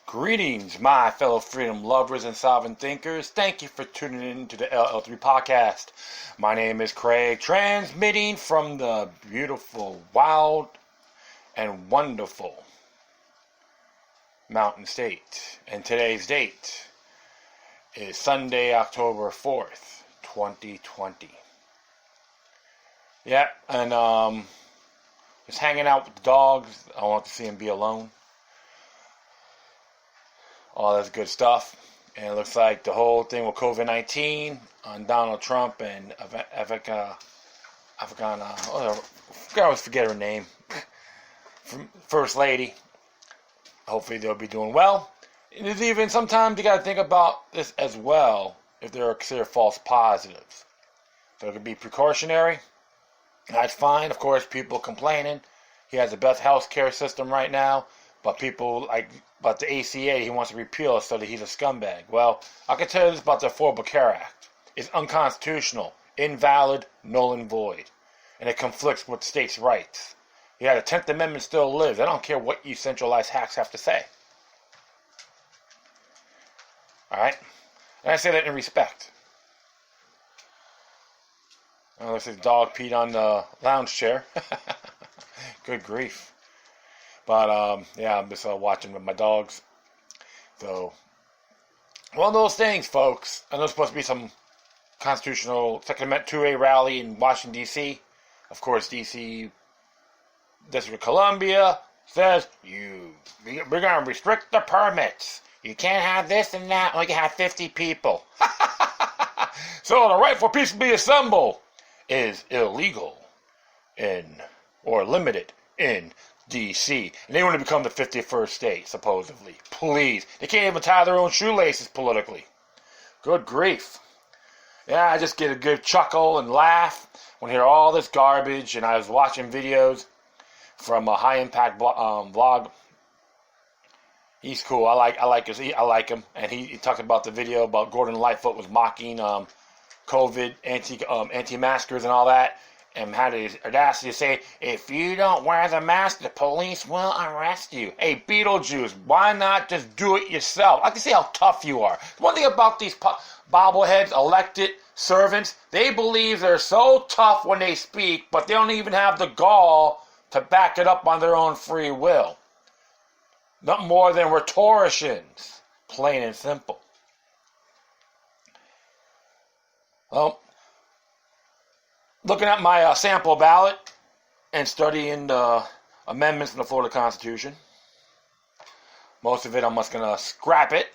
Greetings, my fellow freedom lovers and sovereign thinkers. Thank you for tuning in to the LL3 podcast. My name is Craig, transmitting from the beautiful, wild, and wonderful Mountain State. And today's date is Sunday, October 4th, 2020. Yeah, and just hanging out with the dogs. I want to see them be alone. All that's good stuff. And it looks like the whole thing with COVID-19 on Donald Trump and I always forget her name. First Lady. Hopefully they'll be doing well. And there's even sometimes you got to think about this as well if there are considered false positives. So it could be precautionary. That's fine. Of course, people complaining. He has the best health care system right now. But but the ACA, he wants to repeal it so that he's a scumbag. Well, I can tell you this about the Affordable Care Act. It's unconstitutional, invalid, null and void. And it conflicts with states' rights. Yeah, the 10th Amendment still lives. I don't care what you centralized hacks have to say. Alright? And I say that in respect. Oh, looks like the dog peed on the lounge chair. Good grief. But, yeah, I'm just watching with my dogs. So, one of those things, folks. I know there's supposed to be some constitutional Second Amendment 2A rally in Washington, D.C. Of course, D.C. District of Columbia says, we're going to restrict the permits. You can't have this and that. Only can have 50 people. So, the right for peaceably assemble is illegal or limited in D.C. And they want to become the 51st state, supposedly. Please. They can't even tie their own shoelaces politically. Good grief. Yeah, I just get a good chuckle and laugh when I hear all this garbage. And I was watching videos from a high impact vlog. He's cool. I like him. And he talked about the video about Gordon Lightfoot was mocking COVID, anti-maskers and all that. And had the audacity to say, if you don't wear the mask, the police will arrest you. Hey, Beetlejuice, why not just do it yourself? I can see how tough you are. One thing about these bobbleheads, elected servants, they believe they're so tough when they speak, but they don't even have the gall to back it up on their own free will. Not more than rhetoricians, plain and simple. Well, looking at my sample ballot and studying the amendments in the Florida Constitution. Most of it I'm just going to scrap it.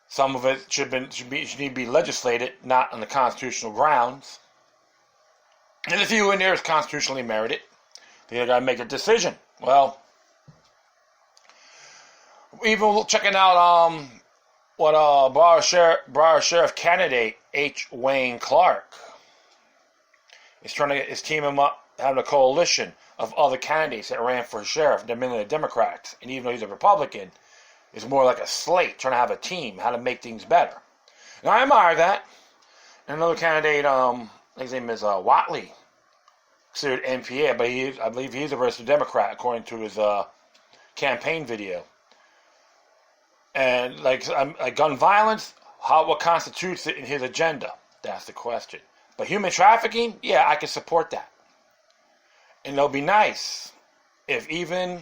Some of it should need to be legislated, not on the constitutional grounds. And a few in there is constitutionally merited. They got to make a decision. Well, even checking out what Broward Sheriff candidate H. Wayne Clark is trying to get his team up, having a coalition of other candidates that ran for sheriff. They're mainly the Democrats, and even though he's a Republican, it's more like a slate, trying to have a team, how to make things better. And I admire that. And another candidate, his name is Watley, considered NPA, but I believe he's a registered Democrat according to his campaign video. And like gun violence, what constitutes it in his agenda? That's the question. But human trafficking, yeah, I can support that. And it'll be nice if even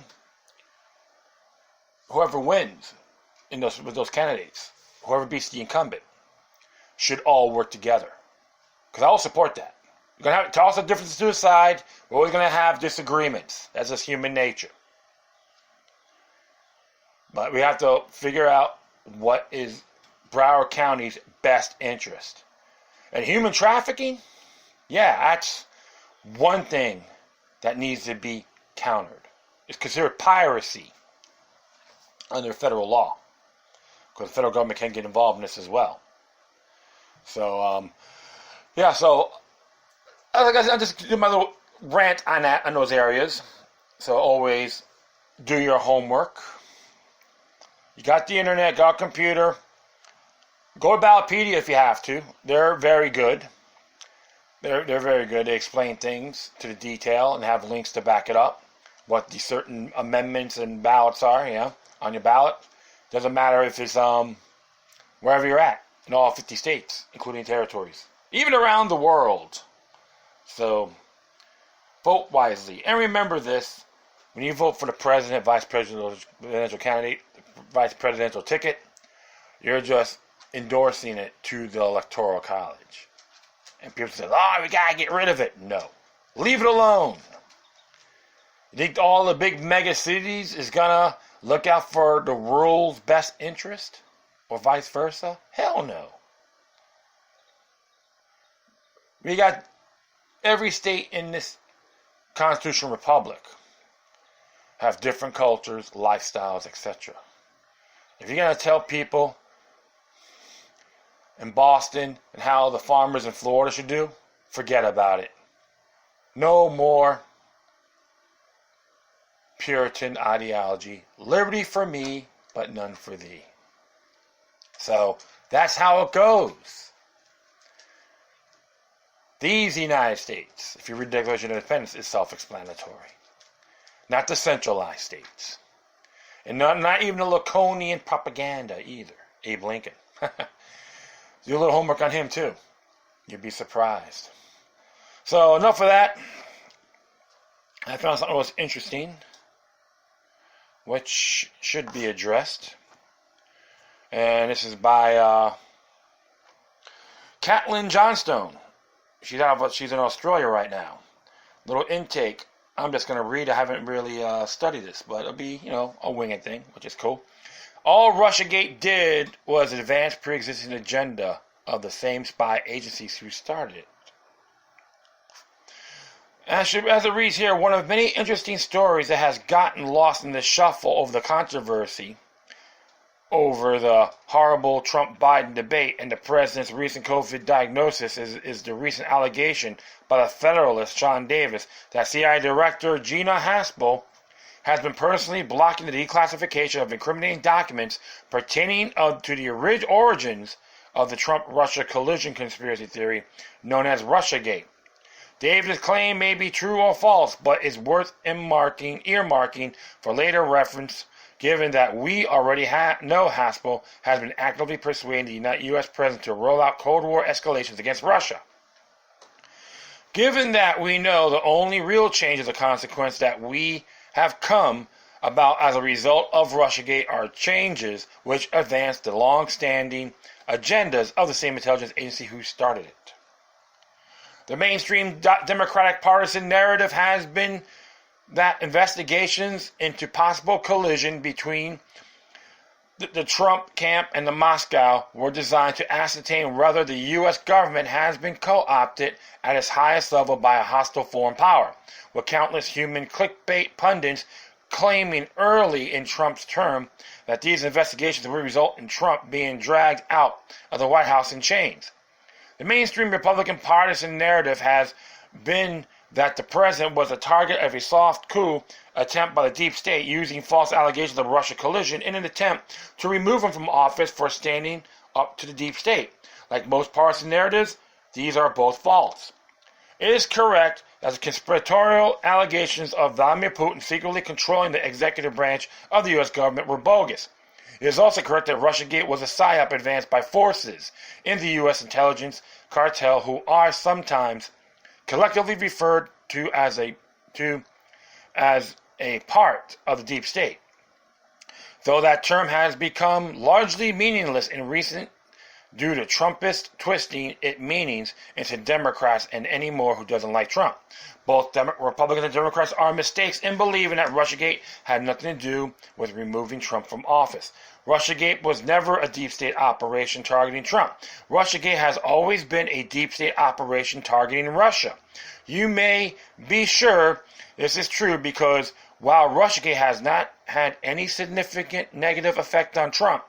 whoever wins with those candidates, whoever beats the incumbent, should all work together. Because I will support that. You're going to toss the differences to the side. We're always going to have disagreements. That's just human nature. But we have to figure out what is Broward County's best interest. And human trafficking, yeah, that's one thing that needs to be countered. It's considered piracy under federal law. Because the federal government can get involved in this as well. So, yeah, so I just do my little rant on those areas. So always do your homework. You got the internet, got a computer. Go to Ballotpedia if you have to. They're very good. They're very good. They explain things to the detail and have links to back it up. What the certain amendments and ballots are, yeah. on your ballot. Doesn't matter if it's wherever you're at in all 50 states, including territories, even around the world. So vote wisely. And remember this, when you vote for the president, vice presidential candidate, vice presidential ticket, you're just endorsing it to the Electoral College. And people say, oh, we got to get rid of it. No. Leave it alone. You think all the big mega cities is going to look out for the rural's best interest? Or vice versa? Hell no. We got every state in this constitutional republic have different cultures, lifestyles, etc. If you're going to tell people in Boston and how the farmers in Florida should do, forget about it. No more Puritan ideology. Liberty for me, but none for thee. So that's how it goes. These United States, if you read the Declaration of Independence, is self-explanatory. Not the centralized states. And not even the Laconian propaganda either. Abe Lincoln. Do a little homework on him too. You'd be surprised. So enough of that. I found something that was interesting, which should be addressed. And this is by Caitlin Johnstone. She's in Australia right now. Little intake. I'm just going to read. I haven't really studied this, but it'll be, a winged thing, which is cool. All Russiagate did was advance pre-existing agenda of the same spy agencies who started it. As it reads here, one of many interesting stories that has gotten lost in the shuffle over the controversy over the horrible Trump-Biden debate and the president's recent COVID diagnosis is the recent allegation by the Federalist Sean Davis that CIA Director Gina Haspel has been personally blocking the declassification of incriminating documents pertaining to the origins of the Trump-Russia collusion conspiracy theory known as Russiagate. Davis' claim may be true or false, but is worth earmarking for later reference, given that we already know Haspel has been actively persuading the U.S. president to roll out Cold War escalations against Russia. Given that we know the only real change as a consequence that we have come about as a result of Russiagate are changes which advance the long-standing agendas of the same intelligence agency who started it. The mainstream Democratic partisan narrative has been that investigations into possible collision between the Trump camp and the Moscow were designed to ascertain whether the U.S. government has been co-opted at its highest level by a hostile foreign power, with countless human clickbait pundits claiming early in Trump's term that these investigations would result in Trump being dragged out of the White House in chains. The mainstream Republican partisan narrative has been that the president was the target of a soft coup attempt by the deep state using false allegations of Russia collusion in an attempt to remove him from office for standing up to the deep state. Like most partisan narratives, these are both false. It is correct that the conspiratorial allegations of Vladimir Putin secretly controlling the executive branch of the U.S. government were bogus. It is also correct that Russiagate was a psyop advanced by forces in the U.S. intelligence cartel who are sometimes collectively referred to as a part of the deep state, though that term has become largely meaningless in recent due to Trumpist twisting its meanings into Democrats and any more who doesn't like Trump. Both Republicans and Democrats are mistakes in believing that Russiagate had nothing to do with removing Trump from office. Russiagate was never a deep state operation targeting Trump. Russiagate has always been a deep state operation targeting Russia. You may be sure this is true because while Russiagate has not had any significant negative effect on Trump,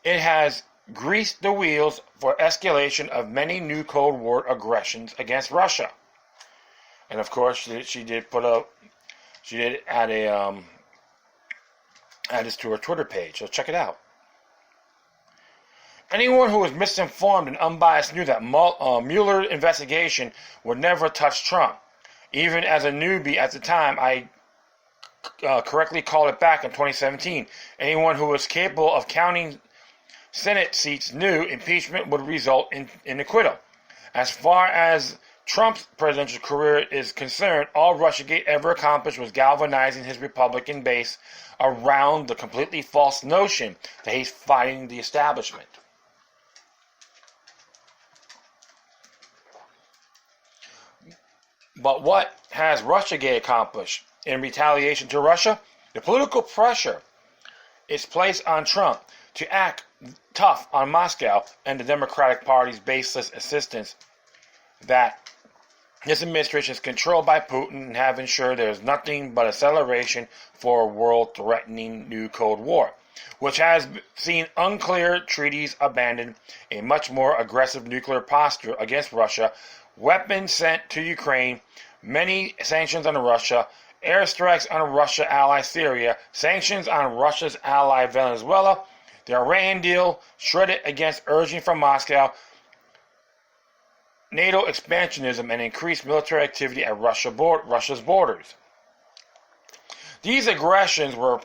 it has greased the wheels for escalation of many new Cold War aggressions against Russia. And of course, she did add this to her Twitter page, so check it out. Anyone who was misinformed and unbiased knew that Mueller's investigation would never touch Trump. Even as a newbie at the time, I correctly called it back in 2017. Anyone who was capable of counting Senate seats knew impeachment would result in acquittal. As far as Trump's presidential career is concerned, all Russiagate ever accomplished was galvanizing his Republican base around the completely false notion that he's fighting the establishment. But what has Russiagate accomplished in retaliation to Russia? The political pressure is placed on Trump to act tough on Moscow and the Democratic Party's baseless insistence that this administration is controlled by Putin and have ensured there is nothing but acceleration for a world-threatening new Cold War, which has seen unclear treaties abandoned, a much more aggressive nuclear posture against Russia, weapons sent to Ukraine, many sanctions on Russia, airstrikes on Russia ally Syria, sanctions on Russia's ally Venezuela, the Iran deal shredded against urging from Moscow, NATO expansionism, and increased military activity at Russia's borders. These aggressions were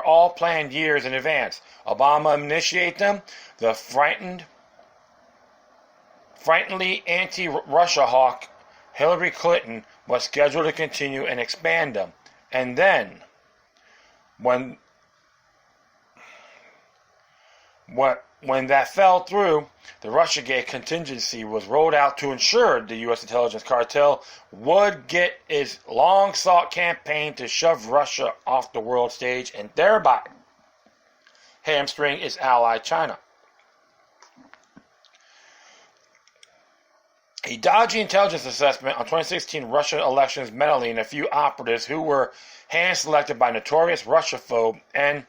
all planned years in advance. Obama initiated them. The frighteningly anti-Russia hawk Hillary Clinton was scheduled to continue and expand them. And then, when that fell through, the Russiagate contingency was rolled out to ensure the U.S. intelligence cartel would get its long-sought campaign to shove Russia off the world stage and thereby hamstring its ally China. A dodgy intelligence assessment on 2016 Russian elections meddling a few operatives who were hand-selected by notorious Russophobe and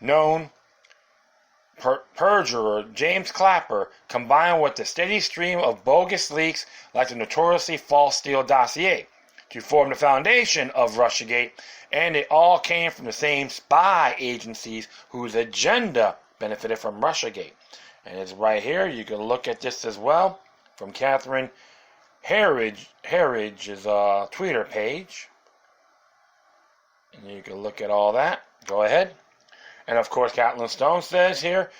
known perjurer James Clapper, combined with the steady stream of bogus leaks like the notoriously false Steele dossier, to form the foundation of Russiagate, and they all came from the same spy agencies whose agenda benefited from Russiagate. And it's right here. You can look at this as well from Catherine Herridge's Twitter page. And you can look at all that. Go ahead. And of course, Caitlin Stone says here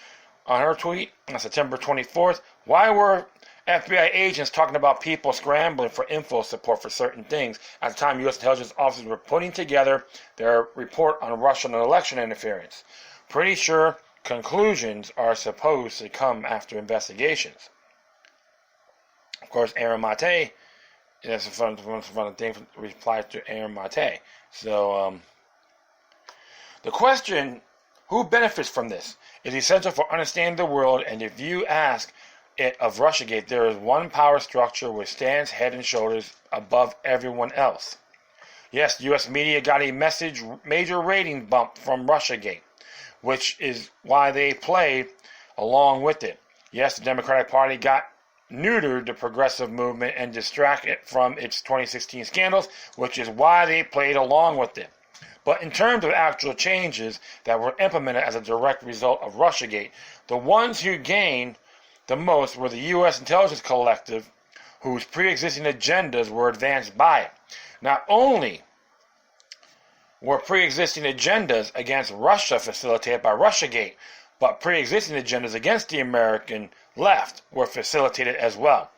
on her tweet on September 24th, why were FBI agents talking about people scrambling for info support for certain things at the time U.S. intelligence officers were putting together their report on Russian election interference? Pretty sure conclusions are supposed to come after investigations. Of course, Aaron Mate, that's a fun thing, replies to Aaron Mate. So, the question, who benefits from this, is essential for understanding the world, and if you ask it of Russiagate, there is one power structure which stands head and shoulders above everyone else. Yes, the U.S. media got a major rating bump from Russiagate, which is why they played along with it. Yes, the Democratic Party got neutered the progressive movement and distracted it from its 2016 scandals, which is why they played along with it. But in terms of actual changes that were implemented as a direct result of Russiagate, the ones who gained the most were the U.S. intelligence collective, whose pre-existing agendas were advanced by it. Not only were pre-existing agendas against Russia facilitated by Russiagate, but pre-existing agendas against the American left were facilitated as well.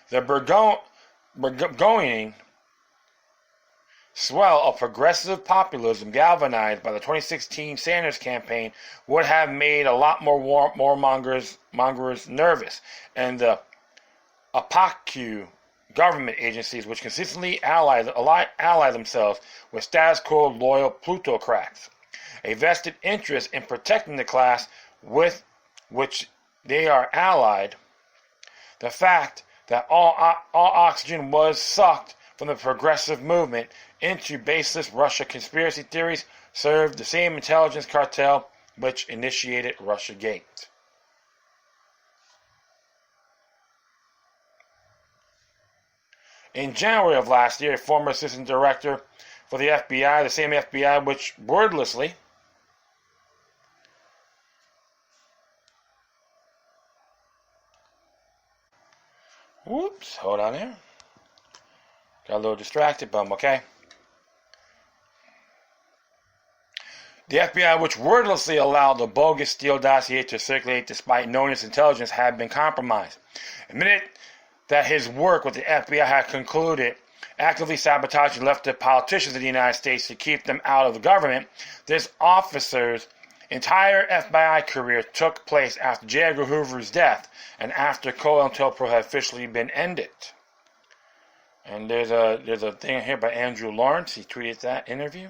The burgeoning swell of progressive populism galvanized by the 2016 Sanders campaign would have made a lot more warmongers nervous, and the opaque government agencies which consistently ally themselves with status quo loyal plutocrats, a vested interest in protecting the class with which they are allied. The fact that all oxygen was sucked from the progressive movement into baseless Russia conspiracy theories served the same intelligence cartel which initiated Russiagate. In January of last year, a former assistant director for the FBI, the same FBI which wordlessly hold on here. Got a little distracted, but I'm okay. The FBI, which wordlessly allowed the bogus Steele dossier to circulate despite knowing its intelligence had been compromised, admitted that his work with the FBI had concluded actively sabotaging left politicians in the United States to keep them out of the government. This officer's entire FBI career took place after J. Edgar Hoover's death and after COINTELPRO had officially been ended. And there's a thing here by Andrew Lawrence. He tweeted that interview.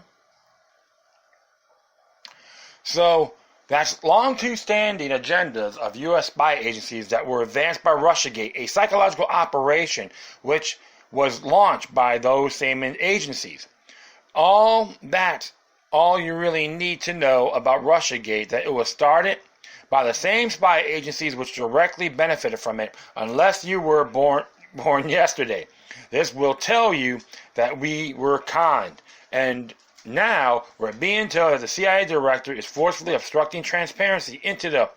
So that's long-standing agendas of U.S. spy agencies that were advanced by Russiagate, a psychological operation which was launched by those same agencies. All you really need to know about Russiagate, that it was started by the same spy agencies which directly benefited from it, unless you were born yesterday. This will tell you that we were conned, and now we're being told that the CIA director is forcefully obstructing transparency into the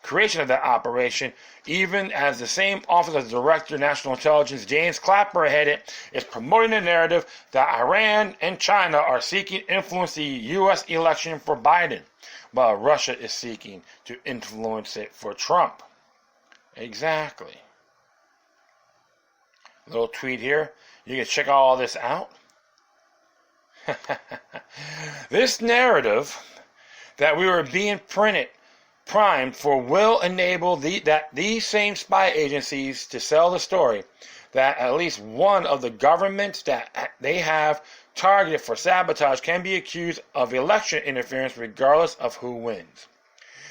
creation of that operation, even as the same Office of the Director of National Intelligence, James Clapper headed, is promoting the narrative that Iran and China are seeking to influence the U.S. election for Biden, while Russia is seeking to influence it for Trump. Exactly. Little tweet here. You can check all this out. This narrative that we were being primed for will enable these same spy agencies to sell the story that at least one of the governments that they have targeted for sabotage can be accused of election interference regardless of who wins.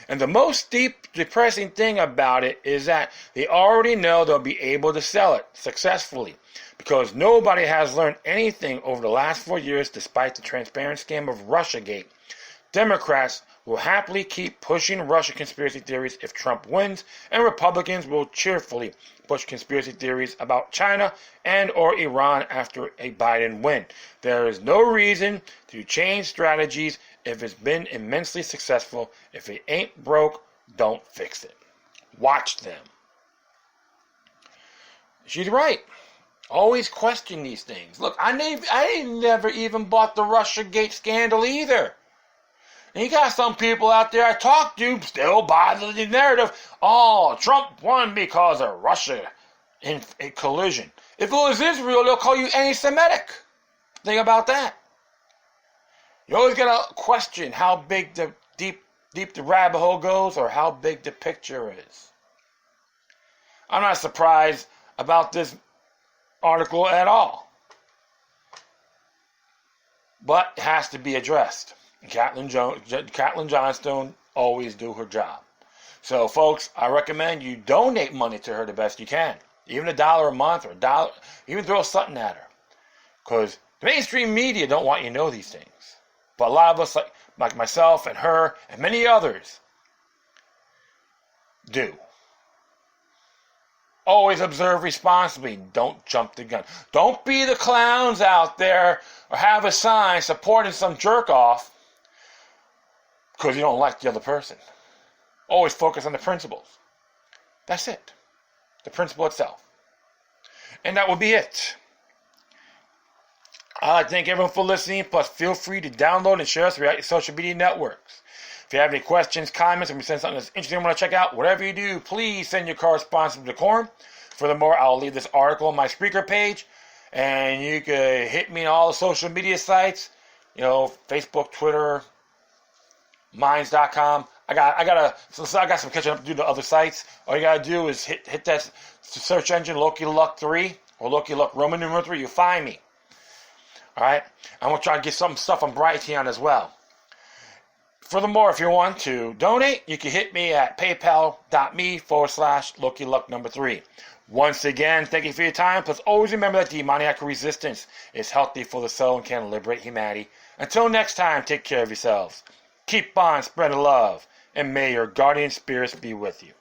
And the most depressing thing about it is that they already know they'll be able to sell it successfully, because nobody has learned anything over the last 4 years despite the transparent scam of Russiagate. Democrats will happily keep pushing Russia conspiracy theories if Trump wins, and Republicans will cheerfully push conspiracy theories about China and or Iran after a Biden win. There is no reason to change strategies if it's been immensely successful. If it ain't broke, don't fix it. Watch them. She's right. Always question these things. Look, I never even bought the Russiagate scandal either. And you got some people out there I talk to still buy the narrative. Oh, Trump won because of Russia in a collision. If it was Israel, they'll call you anti-Semitic. Think about that. You always got to question how big the deep the rabbit hole goes, or how big the picture is. I'm not surprised about this article at all, but it has to be addressed. Caitlin Johnstone always do her job. So, folks, I recommend you donate money to her the best you can, even $1 a month, or $1, even throw something at her, because the mainstream media don't want you to know these things. But a lot of us, like myself and her and many others, do. Always observe responsibly. Don't jump the gun. Don't be the clowns out there or have a sign supporting some jerk off because you don't like the other person. Always focus on the principles. That's it. The principle itself. And that will be it. I'd like to thank everyone for listening. Plus, feel free to download and share us throughout your social media networks. If you have any questions, comments, or you send something that's interesting you want to check out, whatever you do, please send your correspondence to Decorum. Furthermore, I'll leave this article on my Spreaker page, and you can hit me on all the social media sites, Facebook, Twitter, Minds.com. I got some catching up to do to other sites. All you gotta do is hit that search engine, Loki Luck 3, or Loki Luck Roman numeral 3. You'll find me. Alright? I'm going to try to get some stuff on Brighteon as well. Furthermore, if you want to donate, you can hit me at paypal.me/LokiLuck3. Once again, thank you for your time. Plus, always remember that demoniac resistance is healthy for the soul and can liberate humanity. Until next time, take care of yourselves. Keep on spreading love, and may your guardian spirits be with you.